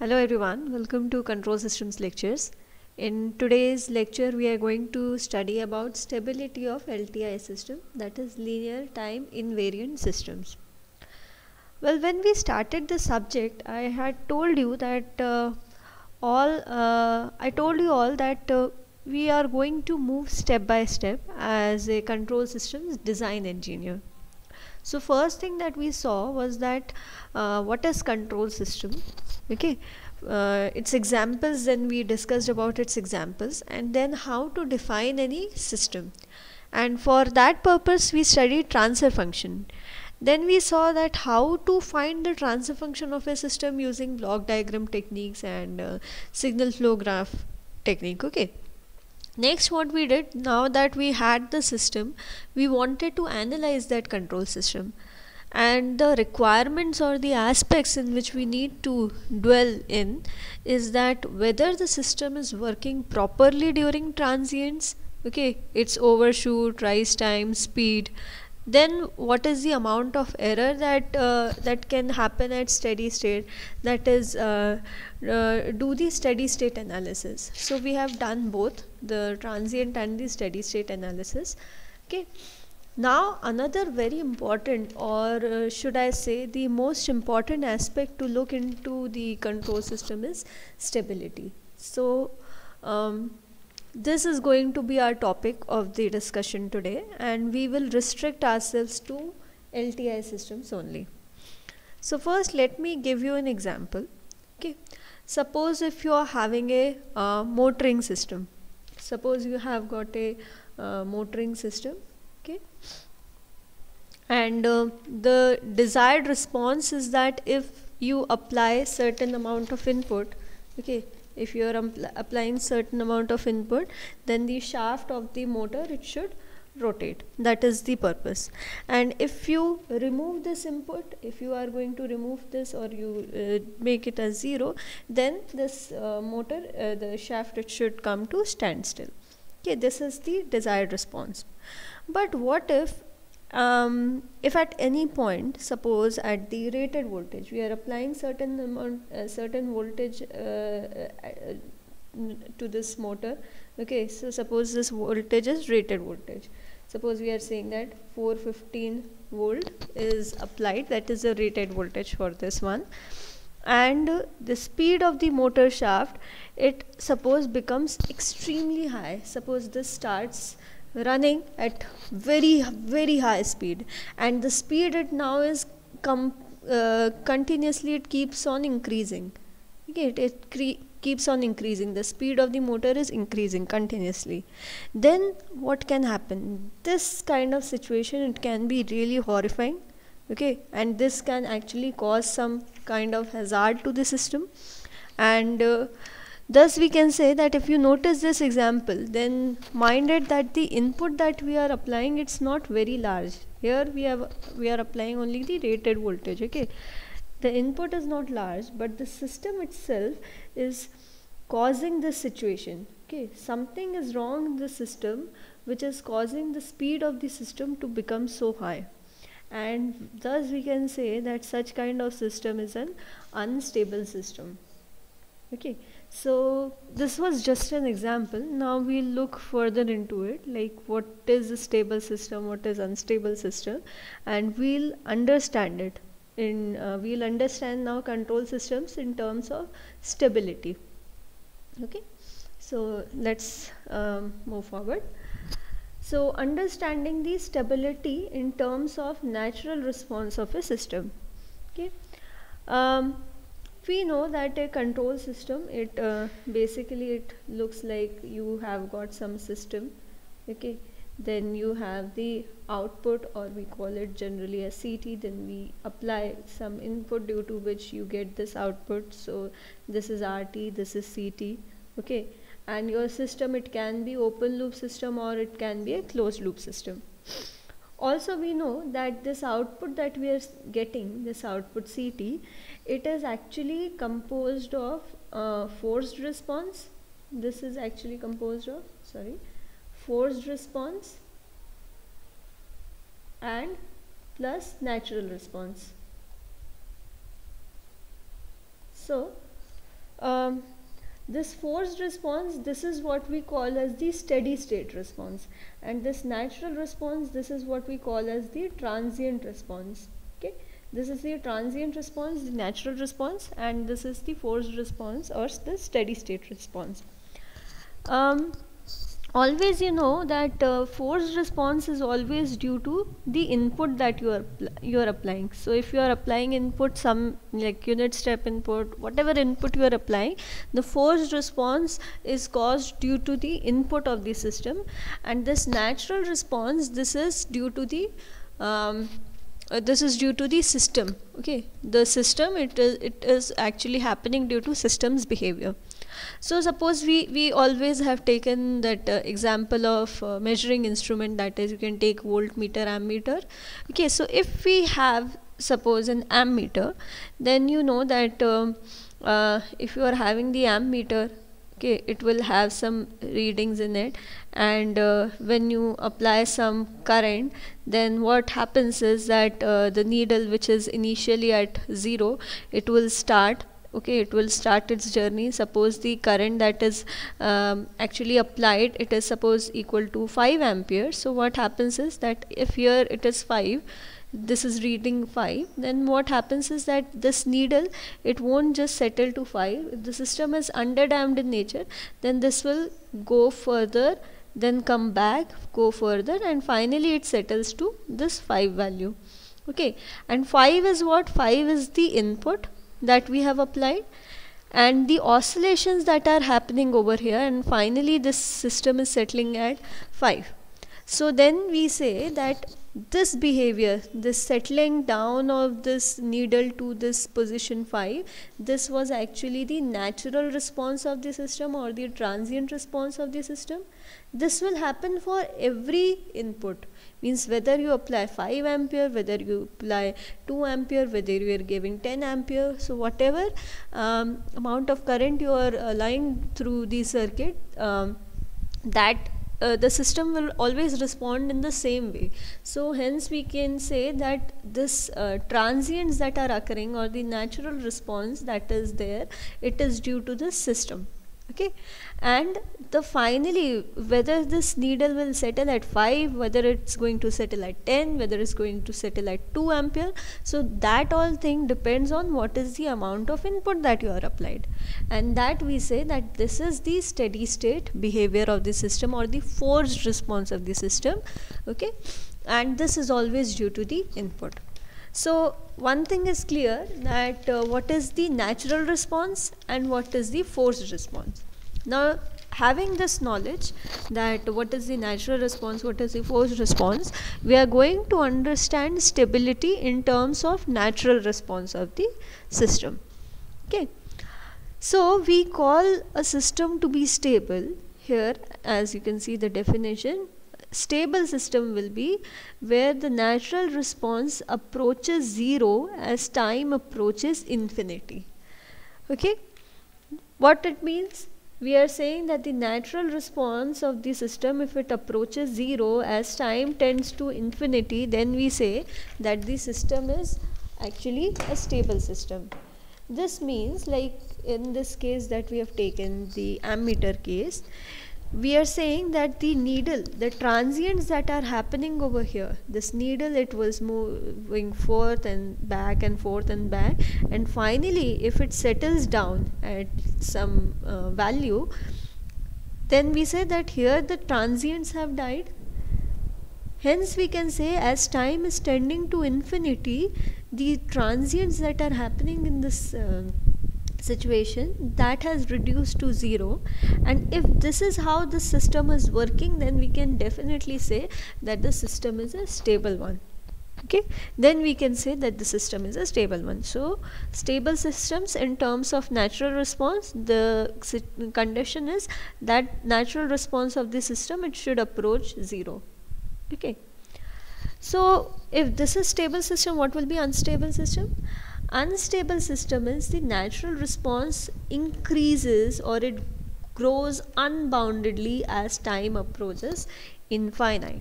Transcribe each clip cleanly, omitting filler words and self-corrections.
Hello everyone, welcome to Control Systems lectures. In today's lecture we are going to study about stability of LTI system, that is linear time invariant systems. Well, when we started the subject I had told you that we are going to move step by step as a control systems design engineer. So first thing that we saw was that what is control system, okay, its examples, then we discussed about its examples, and then how to define any system, and for that purpose we studied transfer function. Then we saw that how to find the transfer function of a system using block diagram techniques and signal flow graph technique. Okay, next what we did, now that we had the system, we wanted to analyze that control system, and the requirements or the aspects in which we need to dwell in is that whether the system is working properly during transients, okay, its overshoot, rise time, speed. Then what is the amount of error that can happen at steady state, that is do the steady state analysis. So we have done both the transient and the steady state analysis. Okay, now another very important, or should I say the most important aspect to look into the control system is stability. So this is going to be our topic of the discussion today, and we will restrict ourselves to LTI systems only. So first let me give you an example. Okay, suppose if you are having a motoring system, suppose you have got a motoring system, okay, and the desired response is that if you apply certain amount of input, okay, if you are applying certain amount of input, then the shaft of the motor, it should rotate. That is the purpose. And if you remove this input, if you are going to remove this, or you make it as 0, then this motor, the shaft, it should come to standstill. Okay, this is the desired response. But what if at any point, suppose at the rated voltage, we are applying certain amount, certain voltage to this motor, okay, so suppose this voltage is rated voltage. Suppose we are saying that 415 volt is applied, that is the rated voltage for this one, and the speed of the motor shaft, it suppose becomes extremely high. Suppose this starts running at very high speed, and the speed it now is continuously, it keeps on increasing. Okay, it keeps on increasing, the speed of the motor is increasing continuously. Then what can happen, this kind of situation, it can be really horrifying. Okay, and this can actually cause some kind of hazard to the system, and thus we can say that if you notice this example, then mind it that the input that we are applying, it's not very large. Here we are applying only the rated voltage. Okay, the input is not large, but the system itself is causing this situation. Okay, something is wrong in the system which is causing the speed of the system to become so high, and thus we can say that such kind of system is an unstable system. Okay, so this was just an example. Now we'll look further into it, like what is a stable system, what is unstable system, and we'll understand it in we'll understand now control systems in terms of stability. Okay, so let's move forward. So understanding the stability in terms of natural response of a system. Okay, we know that a control system, it basically it looks like you have got some system. Okay, then you have the output, or we call it generally a CT, then we apply some input due to which you get this output. So this is RT, this is CT. Okay, and your system, it can be open loop system or it can be a closed loop system. Also we know that this output that we are getting, this output CT, it is actually composed of forced response. This is actually composed of, forced response and plus natural response. So um, this forced response, this is what we call as the steady state response, and this natural response, this is what we call as the transient response. Okay, this is the transient response, the natural response, and this is the forced response or the steady state response. Always you know that forced response is always due to the input that you are applying. So if you are applying input, some like unit step input, whatever input you are applying, the forced response is caused due to the input of the system. And this natural response, this is due to the system. Okay, the system, it is actually happening due to system's behavior. So suppose we always have taken that example of measuring instrument, that is you can take voltmeter, ammeter. Okay, so if we have suppose an ammeter, then you know that if you are having the ammeter, okay, it will have some readings in it, and when you apply some current, then what happens is that the needle, which is initially at 0, it will start, okay, it will start its journey. Suppose the current that is actually applied, it is suppose equal to 5 amperes. So what happens is that if here it is 5, this is reading 5, then what happens is that this needle, it won't just settle to 5. If the system is underdamped in nature, then this will go further, then come back, go further, and finally it settles to this 5 value. Okay, and 5 is what? 5 is the input that we have applied, and the oscillations that are happening over here, and finally this system is settling at 5. So then we say that this behavior, this settling down of this needle to this position 5, this was actually the natural response of the system or the transient response of the system. This will happen for every input, means whether you apply 5 ampere, whether you apply 2 ampere, whether you are giving 10 ampere. So whatever amount of current you are allowing through the circuit, that the system will always respond in the same way. So hence we can say that this transients that are occurring, or the natural response that is there, it is due to the system. Okay, and the finally whether this needle will settle at 5, whether it's going to settle at 10, whether it's going to settle at 2 ampere, so that all thing depends on what is the amount of input that you are applied, and that we say that this is the steady state behavior of the system or the forced response of the system. Okay, and this is always due to the input. So one thing is clear, that what is the natural response and what is the forced response. Now having this knowledge that what is the natural response, what is the forced response, we are going to understand stability in terms of natural response of the system. Okay, so we call a system to be stable. Here, as you can see the definition, stable system will be where the natural response approaches 0 as time approaches infinity. Okay, what it means? We are saying that the natural response of the system, if it approaches 0 as time tends to infinity, then we say that the system is actually a stable system. This means, like in this case that we have taken, the ammeter case, we are saying that the needle, the transients that are happening over here, this needle, it was moving forth and back and forth and back, and finally if it settles down at some value, then we say that here the transients have died. Hence we can say as time is tending to infinity, the transients that are happening in this situation, that has reduced to 0, and if this is how the system is working, then we can definitely say that the system is a stable one. Okay, then we can say that the system is a stable one. So stable systems in terms of natural response, the condition is that natural response of the system, it should approach 0. Okay, so if this is stable system, what will be unstable system? Unstable system is the natural response increases or it grows unboundedly as time approaches infinite.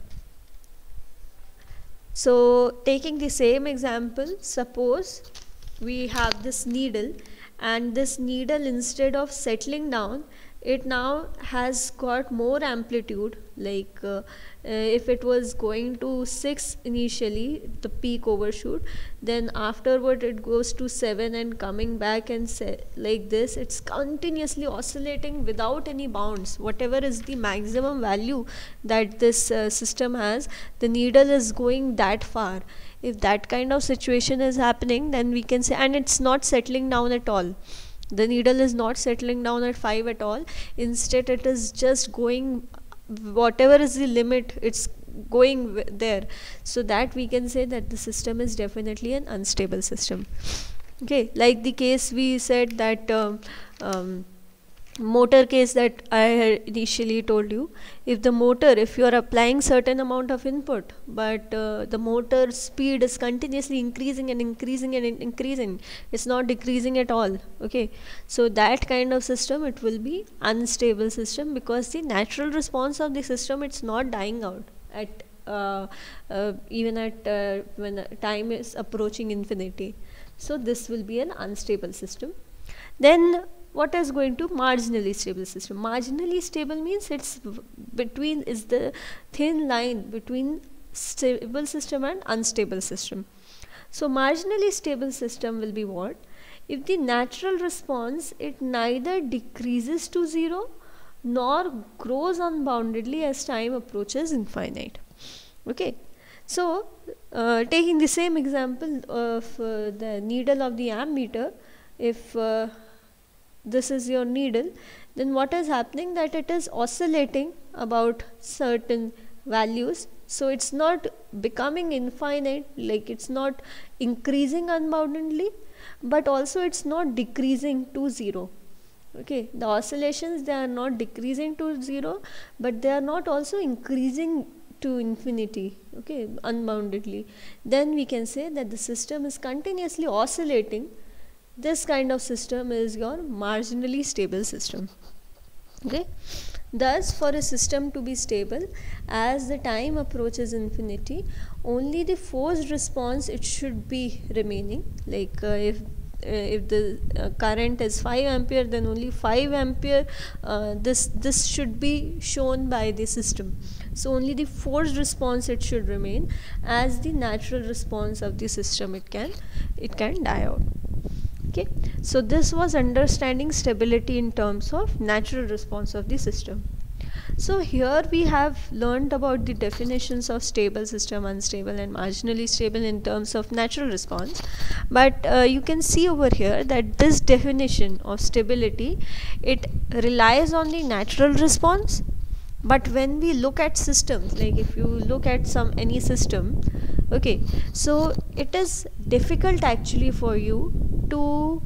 So taking the same example, suppose we have this needle and this needle, instead of settling down, it now has got more amplitude. Like if it was going to 6 initially, the peak overshoot, then afterward it goes to 7 and coming back, and like this it's continuously oscillating without any bounds. Whatever is the maximum value that this system has, the needle is going that far. If that kind of situation is happening, then we can say, and it's not settling down at all. The needle is not settling down at 5 at all. Instead, it is just going whatever is the limit, it's going there. So that we can say that the system is definitely an unstable system. Okay, like the case we said that motor case that I had initially told you. If the motor, if you are applying certain amount of input, but the motor speed is continuously increasing and increasing and increasing, it's not decreasing at all. Okay, so that kind of system, it will be unstable system, because the natural response of the system, it's not dying out at even at when time is approaching infinity. So this will be an unstable system. Then what is going to marginally stable system? Marginally stable means it's between, is the thin line between stable system and unstable system. So marginally stable system will be what? If the natural response, it neither decreases to 0 nor grows unboundedly as time approaches infinite. Okay, so taking the same example of the needle of the ammeter, if this is your needle, then what is happening, that it is oscillating about certain values. So it's not becoming infinite, like it's not increasing unboundedly, but also it's not decreasing to 0. Okay, the oscillations, they are not decreasing to 0, but they are not also increasing to infinity, okay, unboundedly. Then we can say that the system is continuously oscillating. This kind of system is your marginally stable system. Okay, thus for a system to be stable, as the time approaches infinity, only the forced response, it should be remaining. Like if the current is 5 ampere, then only 5 ampere this should be shown by the system. So only the forced response, it should remain, as the natural response of the system, it can die out. Okay, so this was understanding stability in terms of natural response of the system. So here we have learned about the definitions of stable system, unstable and marginally stable in terms of natural response. But you can see over here that this definition of stability, it relies on the natural response. But when we look at systems, like if you look at any system, okay, so it is difficult actually for you to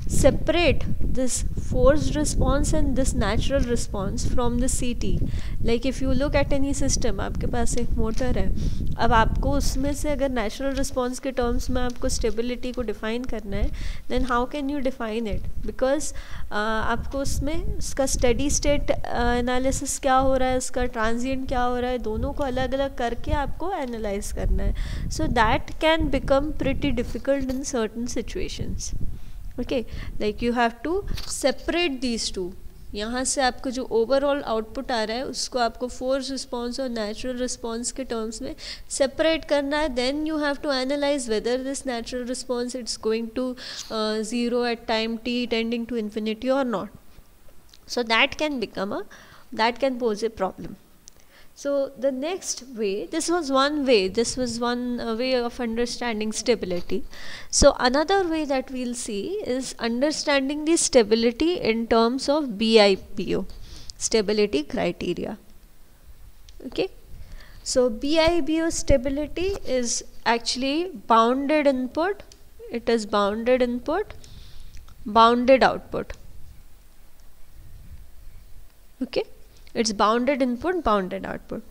separate this forced response and this natural response from the CT. Like if you look at any system, आपके पास एक motor है, अब आपको उसमें से अगर natural response के terms में आपको stability को define करना है, then how can you define it? Because आपको उसमें उसका steady state analysis क्या हो रहा है, उसका transient क्या हो रहा है, दोनों को अलग अलग करके आपको analyze करना है. So that can become pretty difficult in certain situations. Okay, like you have to separate these two. यहाँ से आपको जो ओवरऑल आउटपुट आ रहा है, उसको आपको फोर्स रिस्पॉन्स और नेचुरल रिस्पॉन्स के टर्म्स में सेपरेट करना है. Then you have to analyse whether this natural response it's going to 0 at time t tending to infinity or not. So that can pose a problem. So the next way, this was one way of understanding stability. So another way that we'll see is understanding the stability in terms of BIBO, stability criteria. Okay, so BIBO stability is actually bounded input, it is bounded input, bounded output. Okay, it's bounded input, bounded output.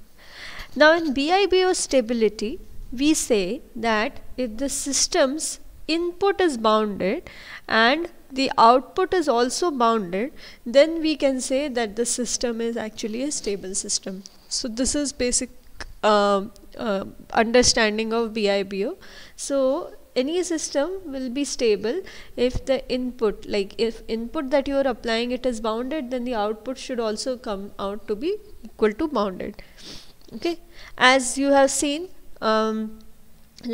Now in BIBO stability, we say that if the system's input is bounded and the output is also bounded, then we can say that the system is actually a stable system. So this is basic understanding of BIBO. So any system will be stable if the input, like if input that you are applying it is bounded, then the output should also come out to be equal to bounded. Okay, as you have seen,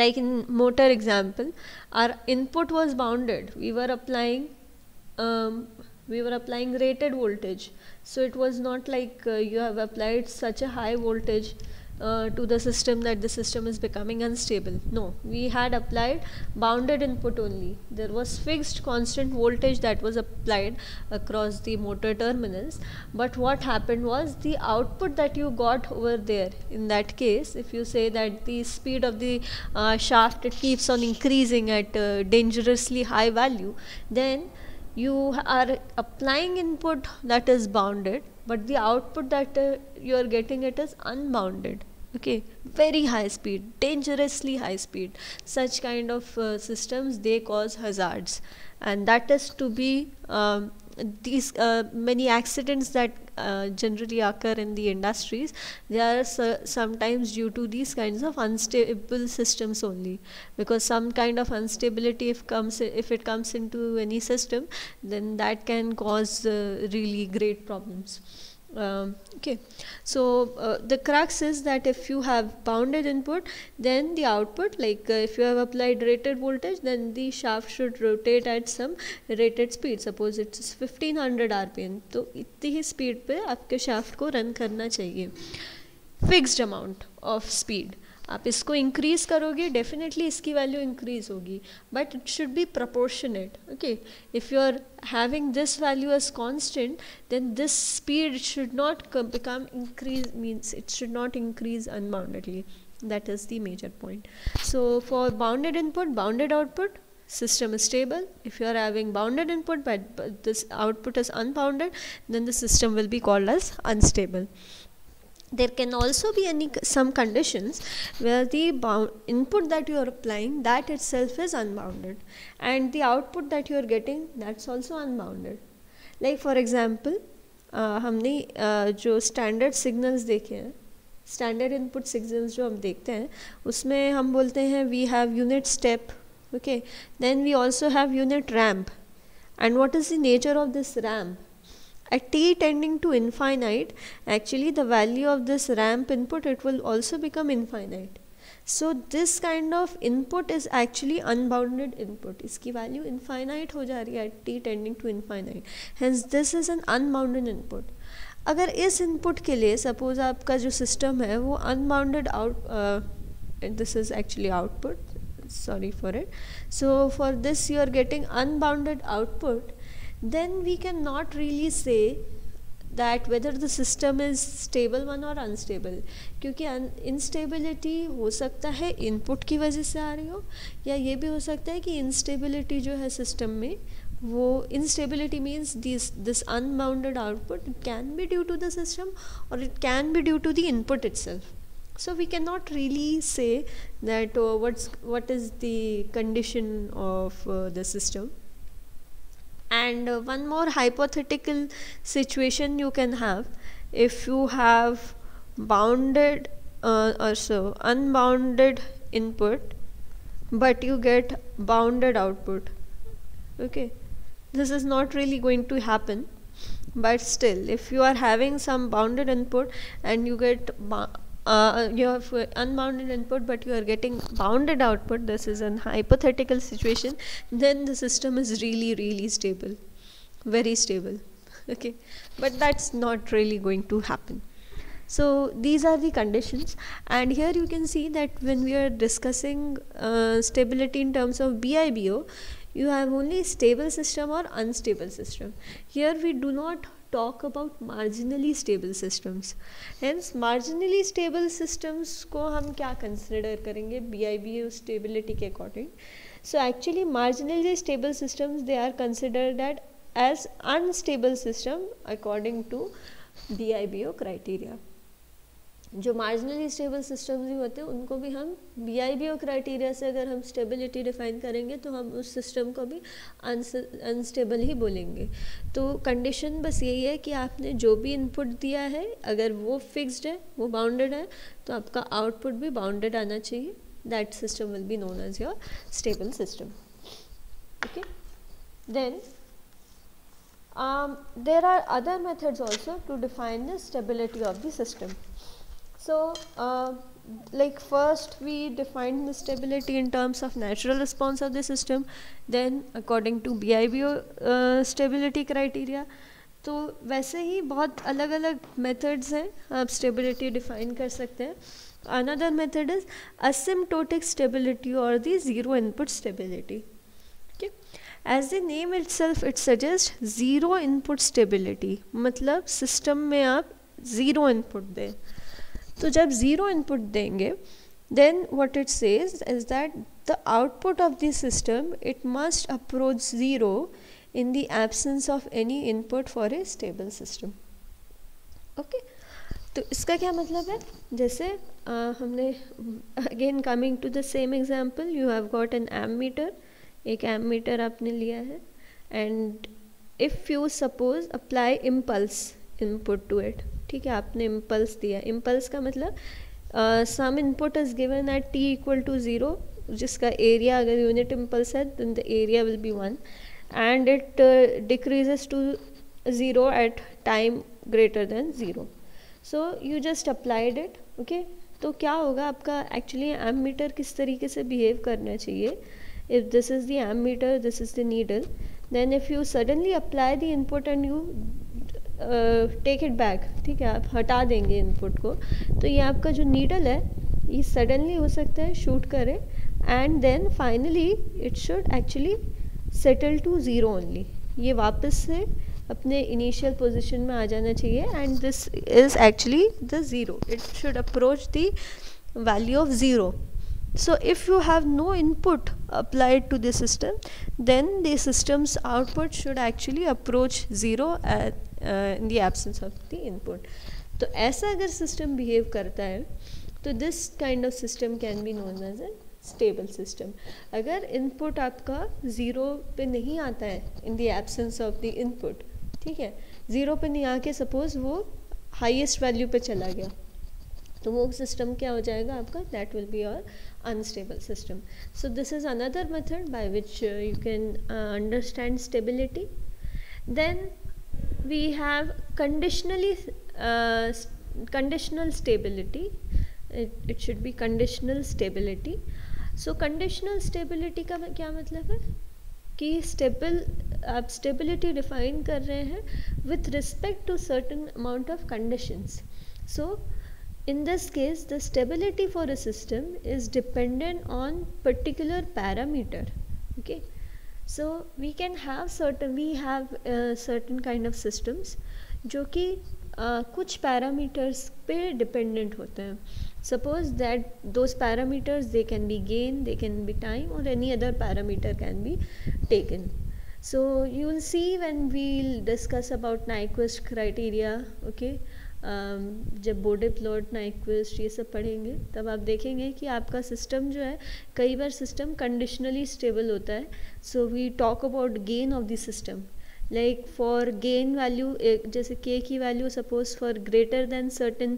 like in motor example, our input was bounded. We were applying rated voltage, so it was not like you have applied such a high voltage to the system that the system is becoming unstable. No, we had applied bounded input only. There was fixed constant voltage that was applied across the motor terminals, but what happened was the output that you got over there, in that case, if you say that the speed of the shaft, it keeps on increasing at a dangerously high value, then you are applying input that is bounded, but the output that you are getting, it is unbounded. Okay, very high speed, dangerously high speed. Such kind of systems, they cause hazards, and that is to be these many accidents that generally occur in the industries. They are sometimes due to these kinds of unstable systems only, because some kind of instability if it comes into any system, then that can cause really great problems. Okay, so the crux is that if you have bounded input, then the output, like if you have applied rated voltage, then the shaft should rotate at some rated speed. Suppose it's 1500 rpm, तो इतनी ही speed पे आपके shaft को run करना चाहिए, fixed amount of speed. आप इसको increase करोगे, डेफिनेटली इसकी वैल्यू इंक्रीज होगी, but it should be proportionate. Okay, if you are having this value as constant, then this speed should not become increase, means it should not increase unboundedly. That is the major point. So for bounded input, bounded output, system is stable. If you are having bounded input but this output is unbounded, then the system will be called as unstable. There can also be some conditions where the input that you are applying, that itself is unbounded, and the output that you are getting, that's also unbounded. Like for example, हमने जो standard signals देखे हैं, standard input signals जो हम देखते हैं, उसमें हम बोलते हैं we have unit step. Okay, then we also have unit ramp. And what is the nature of this ramp? At t tending to infinite, actually the value of this ramp input, it will also become infinite. So this kind of input is actually unbounded input. इसकी value infinite हो जा रही है at t tending to infinite. Hence this is an unbounded input. अगर इस input के लिए suppose आपका जो system है वो unbounded this is actually output, sorry for it. So for this you are getting unbounded output, then we cannot really say that whether the system is stable one or unstable, क्योंकि instability हो सकता है input की वजह से आ रही हो, या ये भी हो सकता है कि instability जो है सिस्टम में, वो instability means this unbounded output, it can be due to the system or it can be due to the input itself. So we cannot really say that what is the condition of the system. And one more hypothetical situation you can have, if you have bounded also unbounded input but you get bounded output. Okay, this is not really going to happen, but still if you are having some bounded input and you get you have unbounded input but you are getting bounded output, this is an hypothetical situation, then the system is really stable, very stable. Okay, but that's not really going to happen. So these are the conditions, and here you can see that when we are discussing stability in terms of BIBO, you have only stable system or unstable system. Here we do not talk about marginally stable systems. Hence marginally stable systems को हम क्या consider करेंगे BIBO stability के according. So actually marginally stable systems, they are considered that as unstable system according to BIBO criteria. जो marginally stable systems भी होते हैं उनको भी हम BIBO क्राइटेरिया से अगर हम स्टेबिलिटी डिफाइन करेंगे तो हम उस सिस्टम को भी अनस्टेबल ही बोलेंगे. तो कंडीशन बस यही है कि आपने जो भी इनपुट दिया है, अगर वो फिक्स्ड है, वो बाउंडेड है, तो आपका आउटपुट भी बाउंडेड आना चाहिए. that system will be known as your stable system. Okay, then there are other methods also to define the stability of the system. So like first we define the stability in terms of natural response of the system, then according to BIBO stability criteria. तो वैसे ही बहुत अलग अलग methods हैं, आप stability define कर सकते हैं. Another method is asymptotic stability or the zero input stability. Okay, as the name itself it suggests zero input stability, मतलब सिस्टम में आप ज़ीरो इनपुट दें. तो जब ज़ीरो इनपुट देंगे then what it says is that the output of the system it must approach zero in the absence of any input for a stable system. Okay, तो इसका क्या मतलब है, जैसे हमने again coming to the same example, you have got an m meter, एक m meter आपने लिया है and if you suppose apply impulse input to it. ठीक है, आपने इम्पल्स दिया. इम्पल्स का मतलब some input is given at t equal to zero, जिसका एरिया अगर यूनिट इम्पल्स है then the area will be 1 and it decreases to 0 at time greater than 0. So you just applied it. Okay, तो क्या होगा आपका actually ammeter किस तरीके से बिहेव करना चाहिए. If this is the ammeter, this is the needle, then if you suddenly apply the input and you take it back, ठीक है, आप हटा देंगे इनपुट को, तो ये आपका जो नीडल है ये सडनली हो सकता है शूट करे and then finally it should actually settle to zero only. ये वापस से अपने इनिशियल पोजीशन में आ जाना चाहिए and this is actually the zero. It should approach the value of zero. So if you have no input applied to the system, then the system's output should actually approach zero in the absence of the input. तो ऐसा अगर system behave करता है तो this kind of system can be known as a stable system. अगर input आपका zero पे नहीं आता है in the absence of the input, ठीक है, ज़ीरो पे नहीं आके suppose वो highest value पे चला गया, तो वो सिस्टम क्या हो जाएगा आपका, that will be your unstable system. So this is another method by which you can understand stability. Then we have conditional stability. It should be conditional stability. So conditional stability का क्या मतलब है कि आप स्टेबिलिटी डिफाइन कर रहे हैं with respect to certain amount of conditions. So in this case the stability for a system is dependent on particular parameter. Okay, so we have certain kind of systems जो कि कुछ parameters पे dependent होते हैं. Suppose that those parameters they can be gain, they can be time, or any other parameter can be taken. So you will see when we'll discuss about Nyquist criteria. Okay, जब बोडे plot Nyquist ये सब पढ़ेंगे तब आप देखेंगे कि आपका system जो है, कई बार सिस्टम कंडीशनली स्टेबल होता है. So we talk about gain of the system, like for gain value जैसे के की value suppose for greater than certain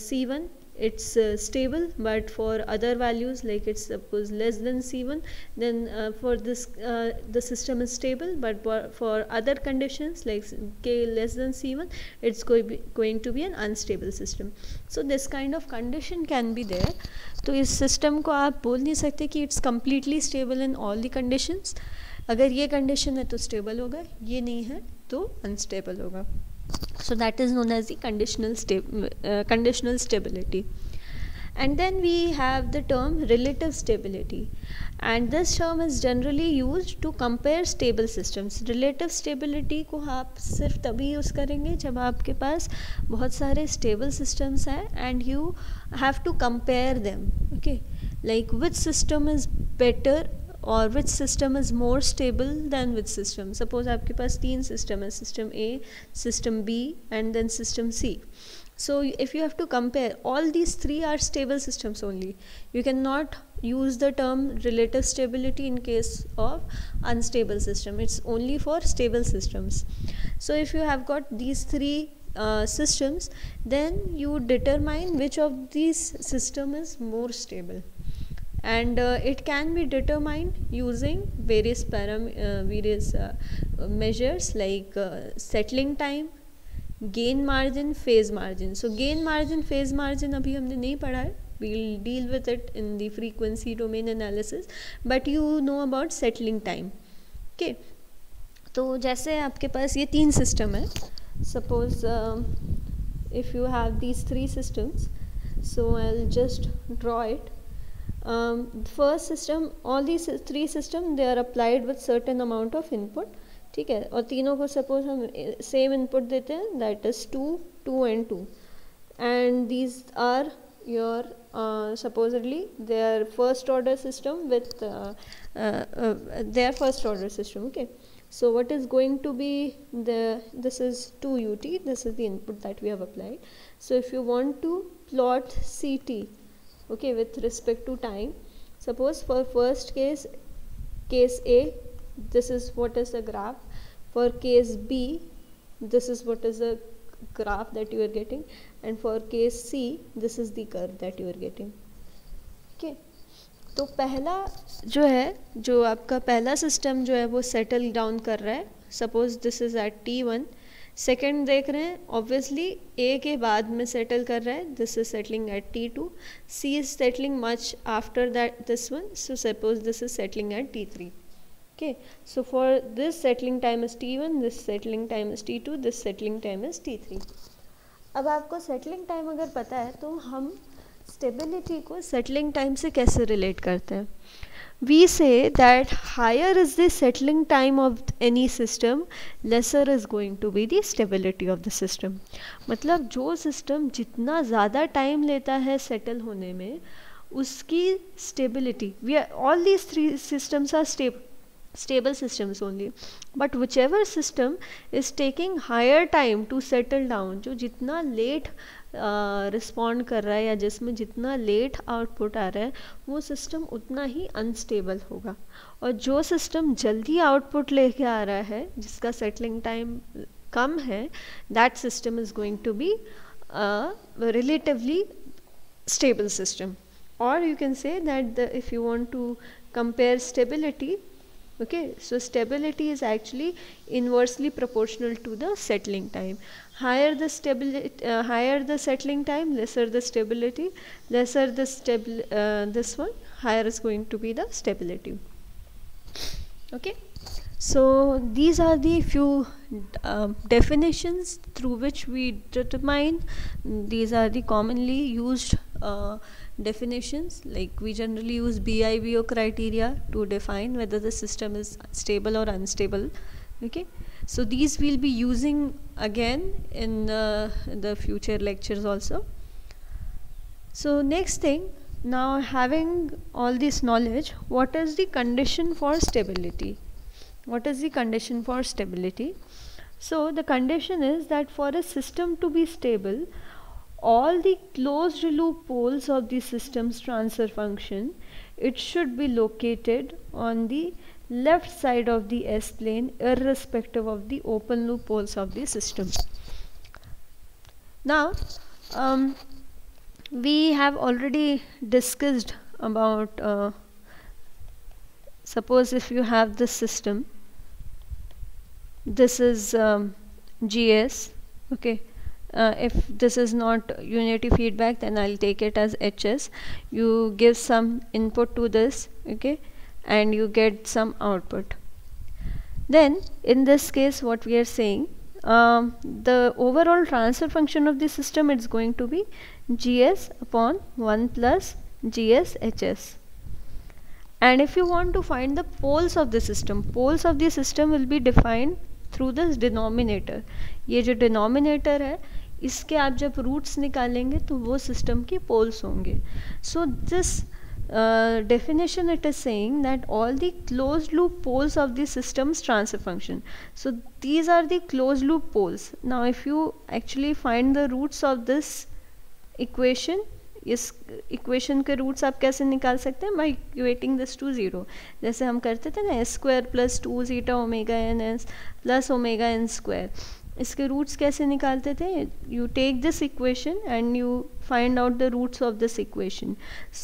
C1 it's stable, but for other values like it's suppose less than C1, then for this the system is stable, but for other conditions like k less than C1 it's going to be an unstable system. So this kind of condition can be there. तो इस system को आप बोल नहीं सकते कि it's completely stable in all the conditions. अगर ये condition है तो stable होगा, ये नहीं है तो unstable होगा. So that is known as the conditional stability. And then we have the term relative stability, and this term is generally used to compare stable systems. Relative stability को आप सिर्फ तभी यूज़ करेंगे जब आपके पास बहुत सारे stable systems हैं and you have to compare them. Okay, like which system is better और which system is more stable than which system. Suppose आपके पास 3 system है, system A, system B and then system C. So if you have to compare, all these 3 are stable systems only. You cannot use the term relative stability in case of unstable system. It's only for stable systems. So if you have got these 3 systems, then you determine which of these system is more stable. and it can be determined using various measures like settling time, gain margin, phase margin. So gain margin, phase margin अभी हमने नहीं पढ़ा है, we'll deal with it in the frequency domain analysis, but you know about settling time. Okay, तो जैसे आपके पास ये 3 system है, suppose if you have these 3 systems, so I'll just draw it. First system, all these 3 systems they are applied with certain amount of input, ठीक है, और तीनों को सपोज हम सेम इनपुट देते हैं, that is 2, 2 and 2, and these are your supposedly their first order system with their first order system. Okay, so what is going to be this is 2 ut, this is the input that we have applied. So if you want to plot ct, okay, with respect to time, suppose for first case A, this is what is the graph, for case B this is what is the graph that you are getting, and for case C this is the curve that you are getting. Okay, तो पहला जो है, जो आपका पहला system जो है वो सेटल डाउन कर रहा है, suppose this is at t1. Second देख रहे हैं ऑब्वियसली ए के बाद में सेटल कर रहा है, this is settling at t2. C is settling much after that this one, so suppose this is settling at t3. Okay, so for this settling time is t1, this settling time is t2, this settling time is t3. अब आपको settling time अगर पता है तो हम stability को settling time से कैसे relate करते हैं? We say that higher is the settling time of any system, lesser is going to be the stability of the system. मतलब जो system जितना ज़्यादा time लेता है settle होने में, उसकी stability, all these 3 systems are stable systems only, but whichever system is taking higher time to settle down, जो जितना लेट रिस्पॉन्ड कर रहा है या जिसमें जितना लेट आउटपुट आ रहा है, वो सिस्टम उतना ही अनस्टेबल होगा. और जो सिस्टम जल्दी आउटपुट लेके आ रहा है, जिसका सेटलिंग टाइम कम है, that system is going to be relatively stable system. Or you can say that if you want to compare stability, okay, so stability is actually inversely proportional to the settling time. Higher the settling time, lesser the stability, lesser the this one, higher is going to be the stability. Okay, so these are the few definitions through which we determine, these are the commonly used definitions, like we generally use BIBO criteria to define whether the system is stable or unstable. Okay, so these we'll be using again in the future lectures also. So next thing, now having all this knowledge, what is the condition for stability? What is the condition for stability? So the condition is that for a system to be stable, all the closed loop poles of the system's transfer function, it should be located on the left side of the S-plane irrespective of the open loop poles of the system. Now we have already discussed about suppose if you have this system, this is GS, okay. If this is not unity feedback, then I'll take it as HS. You give some input to this, okay, and you get some output. Then in this case what we are saying, the overall transfer function of the system, it's going to be GS upon 1 plus GS HS. And if you want to find the poles of the system, poles of the system will be defined through this denominator. ये जो denominator है, इसके आप जब roots निकालेंगे तो वो system की पोल्स होंगे. So this definition, it is saying that all the closed loop poles of the system's transfer function, so these are the closed loop poles. Now if you actually find the roots of this equation, इस equation के roots आप कैसे निकाल सकते हैं? By equating this to zero, जैसे हम करते थे ना, S square plus 2 zeta omega N S plus omega N square. इसके रूट्स कैसे निकालते थे? You take this equation and you find out the roots of this equation.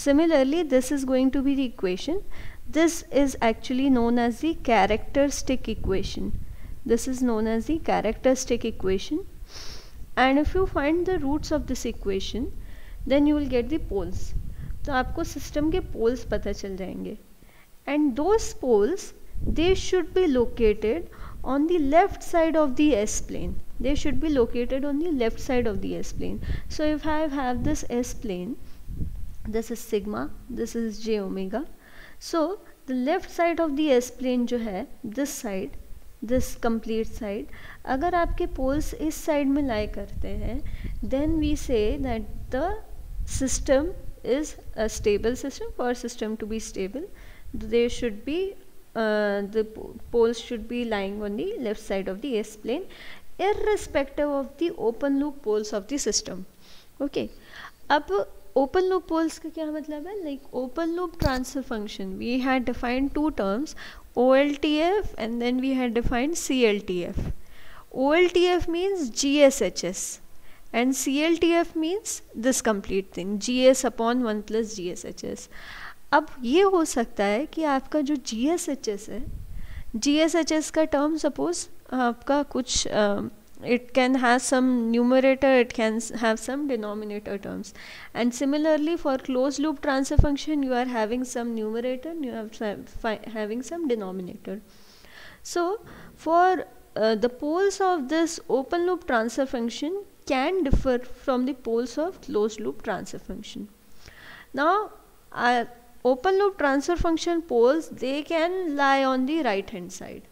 Similarly this is going to be the equation. This is actually known as the characteristic equation. This is known as the characteristic equation, and if you find the roots of this equation then you will get the poles. तो आपको system के poles पता चल जाएंगे, and those poles they should be located on the left side of the S plane. They should be located on the left side of the S plane. So if I have this S plane, this is sigma, this is j omega. So the left side of the S plane जो है, this side, this complete side, अगर आपके poles इस side में lie करते हैं, then we say that the system is a stable system. For system to be stable they should be the poles should be lying on the left side of the S plane irrespective of the open loop poles of the system. Okay, अब open loop poles का क्या मतलब है? Like open loop transfer function, we had defined two terms, OLTF and then we had defined CLTF. OLTF means GSHS and CLTF means this complete thing, GS upon 1 plus GSHS. अब ये हो सकता है कि आपका जो GSHS है, GSHS का टर्म सपोज आपका कुछ it can have some numerator, it can have some denominator terms, and similarly for closed loop transfer function you are having some numerator, you are having some denominator. So for the poles of this open loop transfer function can differ from the poles of closed loop transfer function. Now open loop transfer function poles, they can lie on the right hand side,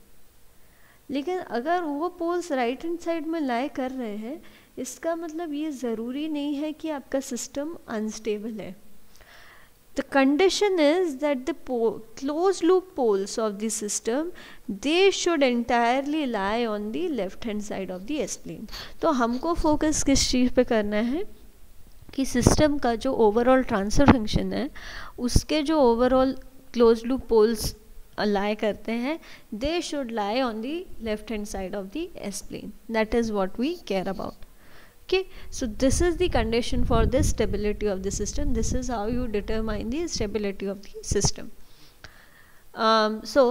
लेकिन अगर वो poles right hand side में लाई कर रहे हैं, इसका मतलब ये ज़रूरी नहीं है कि आपका सिस्टम अनस्टेबल है. The condition is that the closed loop poles of the system they should entirely lie on the left hand side of the S plane. तो हमको फोकस किस चीज़ पे करना है कि सिस्टम का जो ओवरऑल ट्रांसफर फंक्शन है उसके जो overall closed loop poles lie करते हैं, they should lie on the left hand side of the S plane. That is what we care about. Okay, so this is the condition for the stability of the system. This is how you determine the stability of the system. So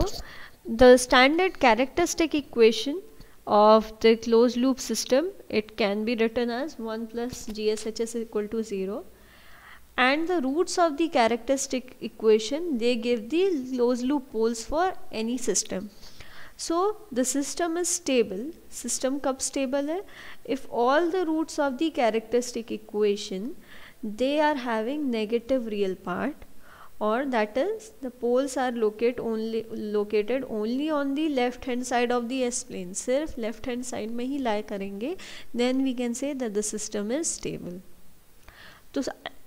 the standard characteristic equation of the closed loop system, it can be written as 1 plus GSHS equal to 0. And the roots of the characteristic equation, they give the closed loop poles for any system. So the system is stable. System कब stable है? If all the roots of the characteristic equation, they are having negative real part, or that is the poles are located only on the left hand side of the S plane. सिर्फ left hand side में ही lie करेंगे, then we can say that the system is stable. तो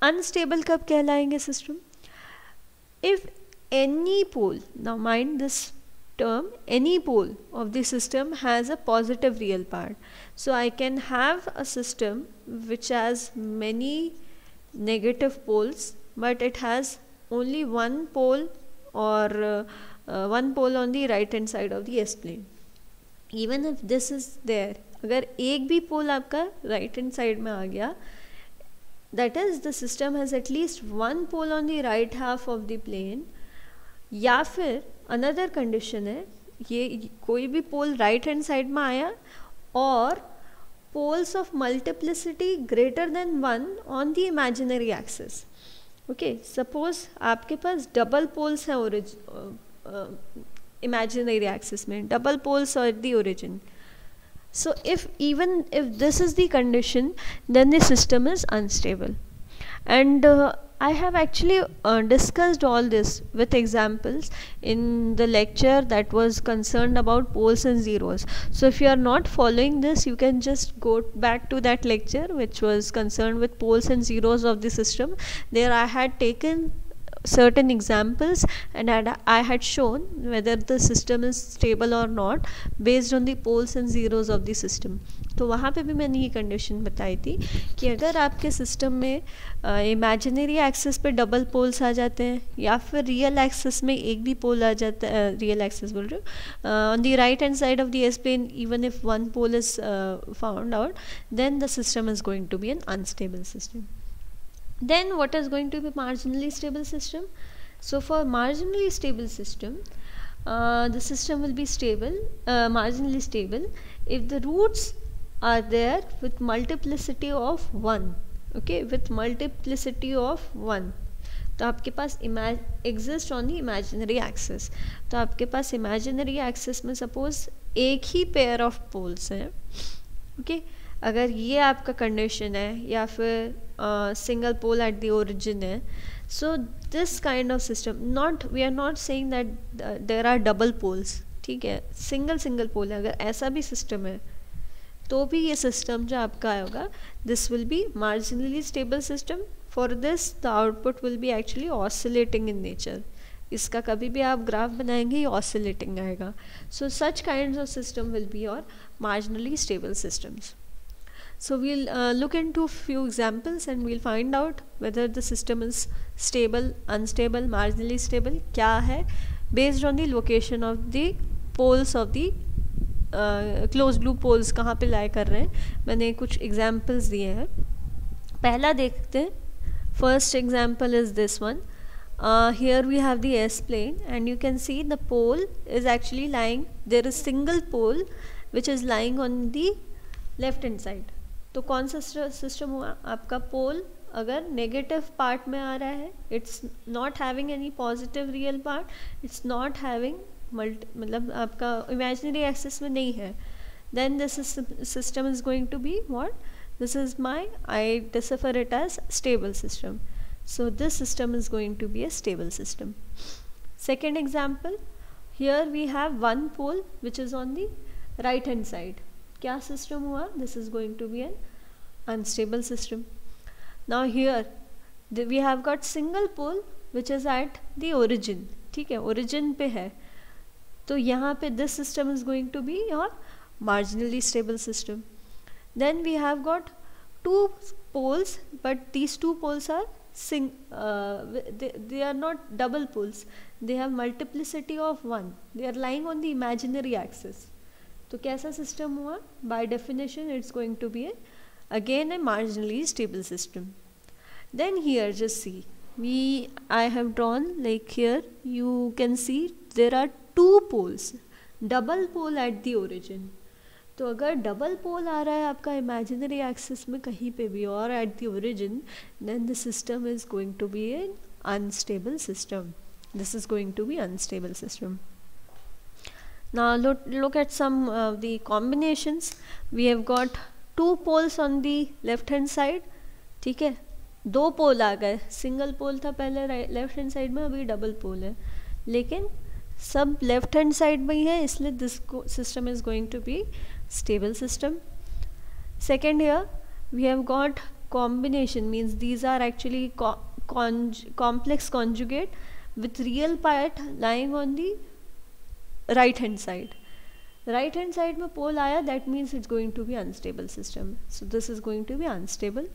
unstable कब कहलाएंगे system? If any pole, now mind this term, any pole of the system has a positive real part. So I can have a system which has many negative poles, but it has only one pole or one pole on the right hand side of the S plane. Even if this is there, अगर एक भी pole आपका right hand side में आ गया, that is the system has at least one pole on the right half of the plane, या फिर another condition है ये कोई भी pole right hand side में आया और poles of multiplicity greater than 1 on the imaginary axis. Okay, suppose आपके पास double poles हैं imaginary axis में, double poles at the origin. So even if this is the condition, then the system is unstable. And I have actually discussed all this with examples in the lecture that was concerned about poles and zeros. So if you are not following this, you can just go back to that lecture which was concerned with poles and zeros of the system. There I had taken certain examples and I had shown whether the system is stable or not based on the poles and zeros of the system. तो वहाँ पे भी मैंने ये condition बताई थी कि अगर आपके सिस्टम में इमेजिनरी एक्सिस पे डबल पोल्स आ जाते हैं या फिर रियल एक्सिस में एक भी पोल आ जाता है, रियल एक्सिस बोल रही हूँ, on the right hand side of the S plane even if one pole is found out, then the system is going to be an unstable system. Then what is going to be marginally stable system? So for marginally stable system, the system will be stable, marginally stable if the roots are there with multiplicity of 1. Okay, with multiplicity of 1. तो आपके पास exist on the imaginary axis. तो आपके पास imaginary axis में suppose एक ही pair of poles हैं. ओके, अगर ये आपका कंडीशन है या फिर single pole at the origin है, so this kind of system, not we are not saying that there are double poles. ठीक है, सिंगल पोल है. अगर ऐसा भी सिस्टम है तो भी ये सिस्टम जो आपका होगा, this will be marginally stable system. For this the output will be actually oscillating in nature. इसका कभी भी आप ग्राफ बनाएंगे ये ऑसिलेटिंग आएगा. So such kinds of system will be your marginally stable systems. So we'll look into few examples and we'll find out whether the system is stable, unstable, marginally stable क्या है, based on the location of the poles of the closed loop poles कहाँ पे lie कर रहे हैं. मैंने कुछ examples दिए हैं. पहला देखते हैं. First example is this one. Here we have the S plane and you can see the pole is actually lying, there is single pole which is lying on the left hand side. तो कौन सा system हुआ आपका? पोल अगर negative part में आ रहा है, it's not having any positive real part, it's not having मतलब आपका इमेजिनरी एक्सिस में नहीं है, then this system is going to be what? This is my, I decipher it as stable system. So this system is going to be a stable system. Second example, here we have one pole which is on the right hand side. क्या system हुआ? This is going to be an unstable system. Now here we have got single pole which is at the origin. ठीक है, origin पे है, तो यहाँ पे this system is going to be your marginally stable system. Then we have got two poles but these two poles are they are not double poles, they have multiplicity of 1, they are lying on the imaginary axis. तो कैसा system हुआ? By definition it's going to be again a marginally stable system. Then here just see, we I have drawn like here you can see there are two poles, double pole at the origin. तो अगर double पोल आ रहा है आपका imaginary axis में कहीं पे भी और at the origin, then the system is going to be an unstable system. This is going to be unstable system. Now look at some of the combinations. We have got two poles on the left hand side. ठीक है, दो पोल आ गए. Single pole था पहले left hand side में, अभी double पोल है, लेकिन सब लेफ्ट हैंड साइड में ही है, इसलिए this system is going to be stable system. Second, here we have got combination, means these are actually complex conjugate with real part lying on the right hand side. Right hand side में pole आया, that means it's going to be unstable system. So this is going to be unstable.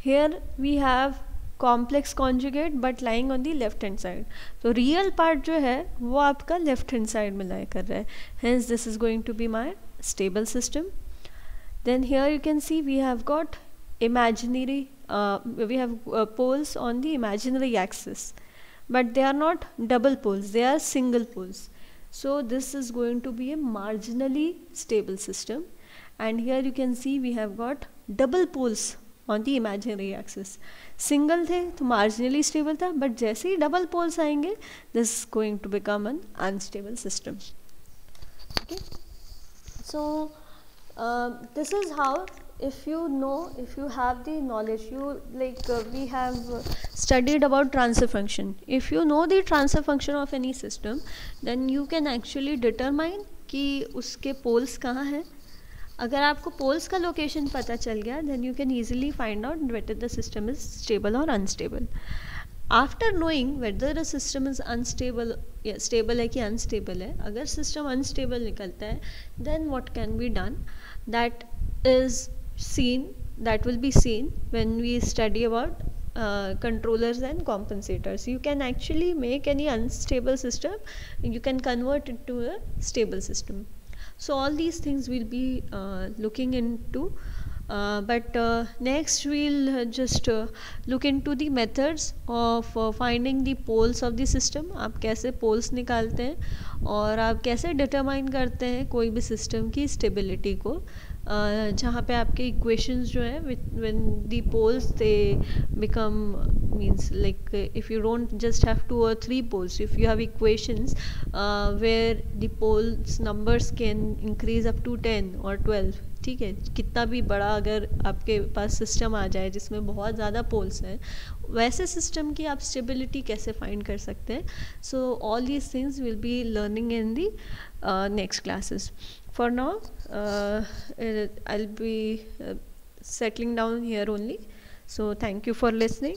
Here we have complex conjugate but lying on the left hand side. तो real part जो है वो आपका left hand side में lie कर रहा है. Hence this is going to be my stable system. Then here you can see we have got imaginary, we have poles on the imaginary axis, but they are not double poles, they are single poles. So this is going to be a marginally stable system. And here you can see we have got double poles on the imaginary axis. Single थे तो marginally stable था, but जैसे ही double poles आएंगे, this is going to become an unstable system. Okay. So this is how, if you know, if you have the knowledge, you like we have studied about transfer function. If you know the transfer function of any system, then you can actually determine कि उसके poles कहाँ हैं. अगर आपको poles का location पता चल गया, then you can easily find out whether the system is stable or unstable. After knowing whether the system is unstable, stable है कि unstable है, अगर system unstable निकलता है, then what can be done? That is seen, that will be seen when we study about controllers and compensators. You can actually make any unstable system, you can convert it to a stable system. So all these things we'll be looking into, but next we'll just look into the methods of finding the poles of the system. आप कैसे poles निकालते हैं और आप कैसे determine करते हैं कोई भी system की stability को, जहाँ पे आपके equations जो हैं when the poles they become, means like if you don't just have 2 or 3 poles, if you have equations where the poles numbers can increase up to 10 or 12, ठीक है, कितना भी बड़ा अगर आपके पास सिस्टम आ जाए जिसमें बहुत ज़्यादा पोल्स हैं, वैसे सिस्टम की आप स्टेबिलिटी कैसे फाइंड कर सकते हैं. So all these things will be learning in the next classes. For now, I'll be settling down here only. So thank you for listening.